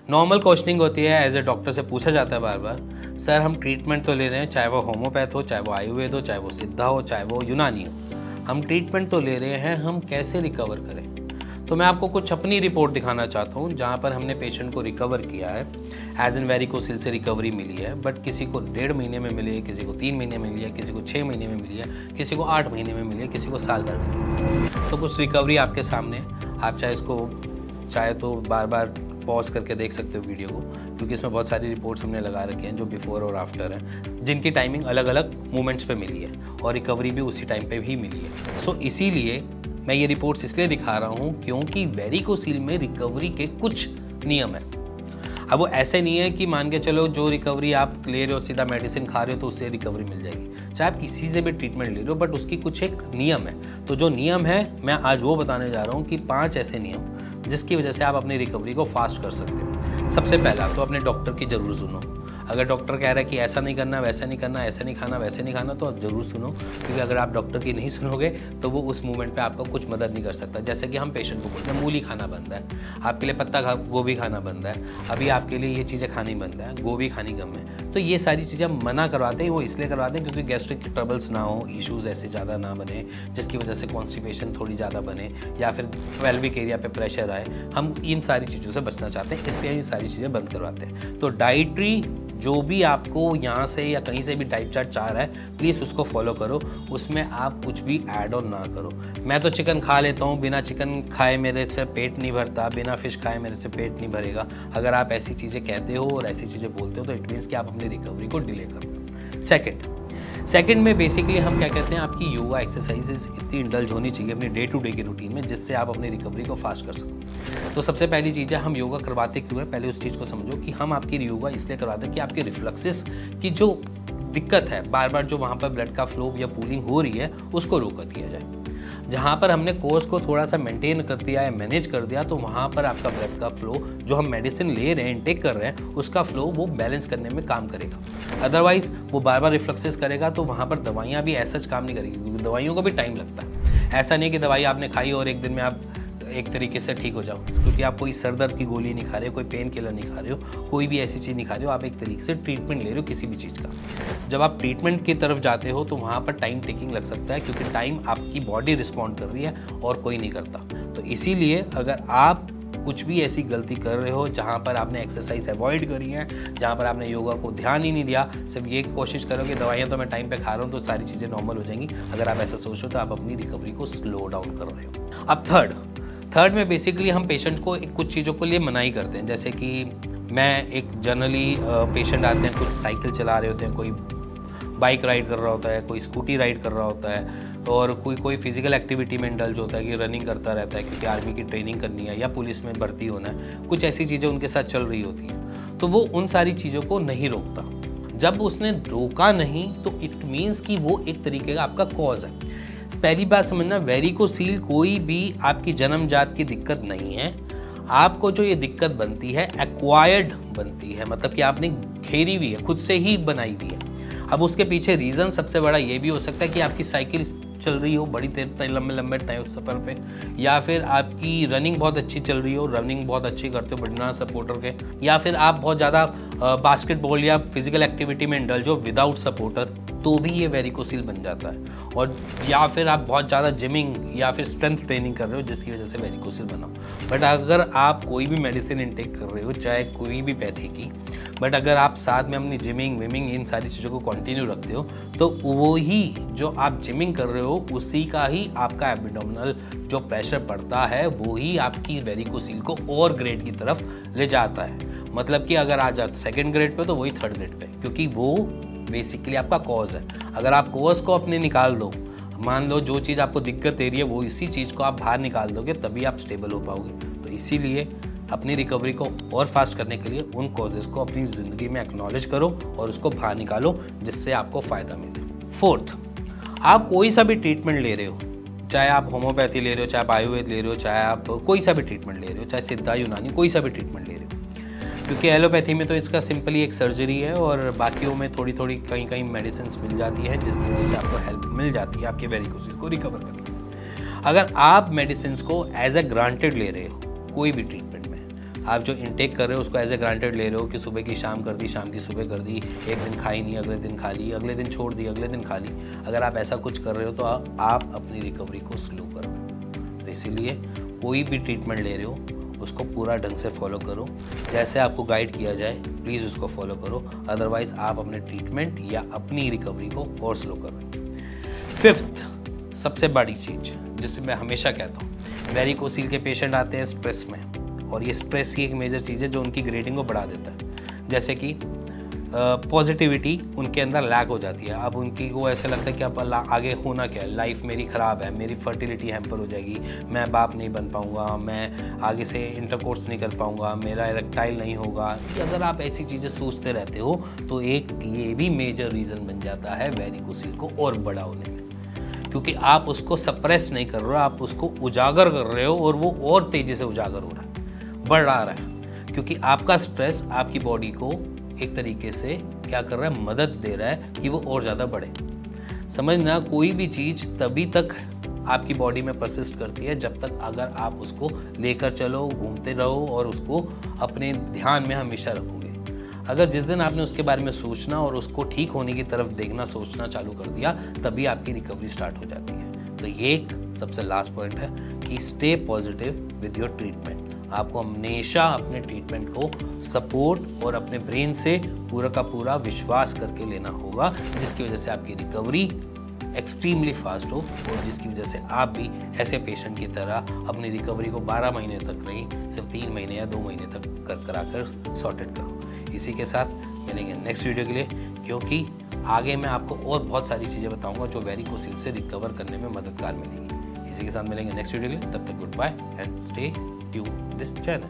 Normal questioning होती है, as a doctor से पूछा जाता है बार बार, सर हम ट्रीटमेंट तो ले रहे हैं, चाहे वो होम्योपैथ हो, चाहे वो आयुर्वेद हो, चाहे वो सिद्धा हो, चाहे वो यूनानी हो, हम ट्रीटमेंट तो ले रहे हैं, हम कैसे रिकवर करें। तो मैं आपको कुछ अपनी रिपोर्ट दिखाना चाहता हूँ जहाँ पर हमने पेशेंट को रिकवर किया है। एज इन वेरिकोसिल से रिकवरी मिली है, बट किसी को 1.5 महीने में मिली है, किसी को 3 महीने में मिली है, किसी को 6 महीने में मिली है, किसी को 8 महीने में मिली है, किसी को साल भर में। तो कुछ रिकवरी आपके सामने, आप चाहे तो बार बार पॉज करके देख सकते हो वीडियो को, क्योंकि इसमें बहुत सारी रिपोर्ट्स हमने लगा रखी हैं जो बिफोर और आफ्टर हैं, जिनकी टाइमिंग अलग अलग मोमेंट्स पे मिली है और रिकवरी भी उसी टाइम पे ही मिली है। सो इसीलिए मैं ये रिपोर्ट्स इसलिए दिखा रहा हूँ क्योंकि वेरिकोसील में रिकवरी के कुछ नियम हैं। अब वो ऐसे नहीं है कि मान के चलो जो रिकवरी आप ले रहे हो सीधा मेडिसिन खा रहे हो तो उससे रिकवरी मिल जाएगी, चाहे आप किसी से भी ट्रीटमेंट ले रहे हो, बट उसकी कुछ एक नियम है। तो जो नियम है मैं आज वो बताने जा रहा हूँ कि 5 ऐसे नियम जिसकी वजह से आप अपनी रिकवरी को फास्ट कर सकते हो। सबसे पहला तो अपने डॉक्टर की ज़रूर सुनो। अगर डॉक्टर कह रहा है कि ऐसा नहीं करना, वैसा नहीं करना, ऐसे नहीं खाना, वैसे नहीं खाना, तो आप ज़रूर सुनो, क्योंकि अगर आप डॉक्टर की नहीं सुनोगे तो वो उस मूवमेंट पे आपको कुछ मदद नहीं कर सकता। जैसे कि हम पेशेंट को बोलते हैं मूली खाना बंद है, आपके लिए पत्ता गोभी खाना बंद है, अभी आपके लिए ये चीज़ें खानी बंद है, गोभी खानी कम है। तो ये सारी चीज़ें हम मना करवाते हैं, वो इसलिए करवाते हैं क्योंकि गैस्ट्रिक ट्रबल्स ना हो, इशूज़ ऐसे ज़्यादा ना बने जिसकी वजह से कॉन्स्टिपेशन थोड़ी ज़्यादा बने या फिर पेल्विक एरिया पे प्रेशर आए। हम इन सारी चीज़ों से बचना चाहते हैं, इसलिए ये सारी चीज़ें बंद करवाते हैं। तो डाइटरी जो भी आपको यहाँ से या कहीं से भी डाइट चार्ट चाह रहा है, प्लीज़ उसको फॉलो करो, उसमें आप कुछ भी ऐड ऑन ना करो। मैं तो चिकन खा लेता हूँ, बिना चिकन खाए मेरे से पेट नहीं भरता, बिना फिश खाए मेरे से पेट नहीं भरेगा। अगर आप ऐसी चीज़ें कहते हो और ऐसी चीज़ें बोलते हो तो इट मीन्स कि आप अपनी रिकवरी को डिले कर रहे हो। सेकंड में बेसिकली हम क्या कहते हैं, आपकी योगा एक्सरसाइजेज इतनी इंडल्ज होनी चाहिए अपनी डे टू डे की रूटीन में जिससे आप अपनी रिकवरी को फास्ट कर सको। तो सबसे पहली चीज़ है, हम योगा करवाते क्यों है, पहले उस चीज़ को समझो कि हम आपकी योगा इसलिए करवाते हैं कि आपके रिफ्लक्सेस की जो दिक्कत है, बार बार जो वहाँ पर ब्लड का फ्लो या पूलिंग हो रही है, उसको रोक दिया जाए। जहाँ पर हमने कोर्स को थोड़ा सा मेंटेन कर दिया या मैनेज कर दिया, तो वहाँ पर आपका ब्लड का फ्लो जो हम मेडिसिन ले रहे हैं, इनटेक कर रहे हैं, उसका फ्लो वो बैलेंस करने में काम करेगा। अदरवाइज वो बार बार रिफ्लक्सेस करेगा तो वहाँ पर दवाइयाँ भी ऐसा काम नहीं करेगी, क्योंकि दवाइयों को भी टाइम लगता है। ऐसा नहीं कि दवाई आपने खाई और एक दिन में आप एक तरीके से ठीक हो जाओ, क्योंकि आप कोई सर दर्द की गोली नहीं खा रहे हो, कोई पेन किलर नहीं खा रहे हो, कोई भी ऐसी चीज़ नहीं खा रहे हो, आप एक तरीके से ट्रीटमेंट ले रहे हो किसी भी चीज़ का। जब आप ट्रीटमेंट की तरफ जाते हो तो वहाँ पर टाइम टेकिंग लग सकता है, क्योंकि टाइम आपकी बॉडी रिस्पॉन्ड कर रही है और कोई नहीं करता। तो इसीलिए अगर आप कुछ भी ऐसी गलती कर रहे हो जहाँ पर आपने एक्सरसाइज अवॉइड करी है, जहाँ पर आपने योगा को ध्यान ही नहीं दिया, सिर्फ ये कोशिश करो कि दवाइयाँ तो मैं टाइम पे खा रहा हूँ तो सारी चीज़ें नॉर्मल हो जाएंगी, अगर आप ऐसा सोचो तो आप अपनी रिकवरी को स्लो डाउन कर रहे हो। अब थर्ड में बेसिकली हम पेशेंट को कुछ चीज़ों के लिए मनाही करते हैं। जैसे कि मैं एक जनरली पेशेंट आते हैं, कुछ साइकिल चला रहे होते हैं, कोई बाइक राइड कर रहा होता है, कोई स्कूटी राइड कर रहा होता है, और कोई फिजिकल एक्टिविटी में इंडल्ज होता है कि रनिंग करता रहता है क्योंकि आर्मी की ट्रेनिंग करनी है या पुलिस में भर्ती होना है, कुछ ऐसी चीज़ें उनके साथ चल रही होती हैं। तो वो उन सारी चीज़ों को नहीं रोकता। जब उसने रोका नहीं तो इट मीन्स कि वो एक तरीके का आपका कॉज है। पहली बात समझना, वेरिकोसील कोई भी आपकी जन्मजात की दिक्कत नहीं है। आपको जो ये दिक्कत बनती है एक्वायर्ड बनती है, मतलब कि आपने घेरी हुई है, खुद से ही बनाई हुई है। अब उसके पीछे रीज़न सबसे बड़ा ये भी हो सकता है कि आपकी साइकिल चल रही हो बड़ी देर लंबे टाइम सफ़र पे, या फिर आपकी रनिंग बहुत अच्छी चल रही हो, रनिंग बहुत अच्छी करते हो बिना सपोर्टर के, या फिर आप बहुत ज़्यादा बास्केटबॉल या फिजिकल एक्टिविटी में इंडल्ज हो विदाउट सपोर्टर, तो भी ये वेरिकोसील बन जाता है। और या फिर आप बहुत ज़्यादा जिमिंग या फिर स्ट्रेंथ ट्रेनिंग कर रहे हो जिसकी वजह से वेरिकोसील बना। बट अगर आप कोई भी मेडिसिन इनटेक कर रहे हो, चाहे कोई भी पैथी की, बट अगर आप साथ में अपनी जिमिंग विमिंग इन सारी चीज़ों को कंटिन्यू रखते हो, तो वो ही जो आप जिमिंग कर रहे हो उसी का ही आपका एब्डोमिनल जो प्रेशर पड़ता है वो ही आपकी वेरिकोसील को और ग्रेड की तरफ ले जाता है। मतलब कि अगर आज आप 2nd ग्रेड पे तो वही 3rd ग्रेड पे, क्योंकि वो बेसिकली आपका कॉज है। अगर आप कॉज को अपने निकाल दो, मान लो जो चीज़ आपको दिक्कत दे रही है वो इसी चीज़ को आप बाहर निकाल दोगे, तभी आप स्टेबल हो पाओगे। तो इसीलिए अपनी रिकवरी को और फास्ट करने के लिए उन कॉजेज़ को अपनी ज़िंदगी में एक्नॉलेज करो और उसको बाहर निकालो जिससे आपको फ़ायदा मिले। 4th, आप कोई सा भी ट्रीटमेंट ले रहे हो, चाहे आप होम्योपैथी ले रहे हो, चाहे आप आयुर्वेद ले रहे हो, चाहे आप कोई सा भी ट्रीटमेंट ले रहे हो, चाहे सिद्धा यूनानी कोई सा भी ट्रीटमेंट ले रहे हो, क्योंकि एलोपैथी में तो इसका सिंपली एक सर्जरी है और बाकियों में थोड़ी थोड़ी कहीं मेडिसिन मिल जाती है जिसकी वजह से आपको हेल्प मिल जाती है आपके वेरिकोसील को रिकवर करने में। अगर आप मेडिसिन को एज ए ग्रांटेड ले रहे हो कोई भी ट्रीटमेंट में, आप जो इनटेक कर रहे हो उसको एज ए ग्रांटेड ले रहे हो कि सुबह की शाम कर दी, शाम की सुबह कर दी, एक दिन खाई नहीं, अगले दिन खा ली, अगले दिन छोड़ दी, अगले दिन खा ली। अगर आप ऐसा कुछ कर रहे हो तो आप अपनी रिकवरी को स्लो करो। तो इसीलिए कोई भी ट्रीटमेंट ले रहे हो उसको पूरा ढंग से फॉलो करो, जैसे आपको गाइड किया जाए प्लीज़ उसको फॉलो करो, अदरवाइज़ आप अपने ट्रीटमेंट या अपनी रिकवरी को और स्लो करो। 5th सबसे बड़ी चीज़ जिसे मैं हमेशा कहता हूँ, वेरिकोसील के पेशेंट आते हैं स्ट्रेस में, और ये स्ट्रेस की एक मेजर चीज़ है जो उनकी ग्रेडिंग को बढ़ा देता है। जैसे कि पॉजिटिविटी उनके अंदर लैक हो जाती है। अब उनकी को ऐसे लगता है कि अब आगे होना क्या है, लाइफ मेरी ख़राब है, मेरी फर्टिलिटी हैम्पर हो जाएगी, मैं बाप नहीं बन पाऊँगा, मैं आगे से इंटरकोर्स नहीं कर पाऊँगा, मेरा इरेक्टाइल नहीं होगा। अगर आप ऐसी चीज़ें सोचते रहते हो तो एक ये भी मेजर रीज़न बन जाता है वेरिकोसील को और बड़ा होने में, क्योंकि आप उसको सप्रेस नहीं कर रहे हो, आप उसको उजागर कर रहे हो और वो और तेज़ी से उजागर हो रहा है, बढ़ रहा है, क्योंकि आपका स्ट्रेस आपकी बॉडी को एक तरीके से क्या कर रहा है, मदद दे रहा है कि वो और ज़्यादा बढ़े। समझना, कोई भी चीज़ तभी तक आपकी बॉडी में परसिस्ट करती है जब तक अगर आप उसको लेकर चलो, घूमते रहो और उसको अपने ध्यान में हमेशा रखोगे। अगर जिस दिन आपने उसके बारे में सोचना और उसको ठीक होने की तरफ देखना, सोचना चालू कर दिया, तभी आपकी रिकवरी स्टार्ट हो जाती है। तो ये एक सबसे लास्ट पॉइंट है कि stay positive with your treatment. आपको हमेशा अपने ट्रीटमेंट को सपोर्ट और अपने ब्रेन से पूरा का पूरा विश्वास करके लेना होगा, जिसकी वजह से आपकी रिकवरी एक्सट्रीमली फास्ट हो और जिसकी वजह से आप भी ऐसे पेशेंट की तरह अपनी रिकवरी को 12 महीने तक नहीं, सिर्फ 3 महीने या 2 महीने तक कराकर सॉर्टेड करो। इसी के साथ मिलेंगे नेक्स्ट वीडियो के लिए, क्योंकि आगे मैं आपको और बहुत सारी चीज़ें बताऊंगा जो वेरिकोसील से रिकवर करने में मददगार मिलेंगी। इसी के साथ मिलेंगे नेक्स्ट वीडियो के लिए, तब तक good bye and stay tuned this channel.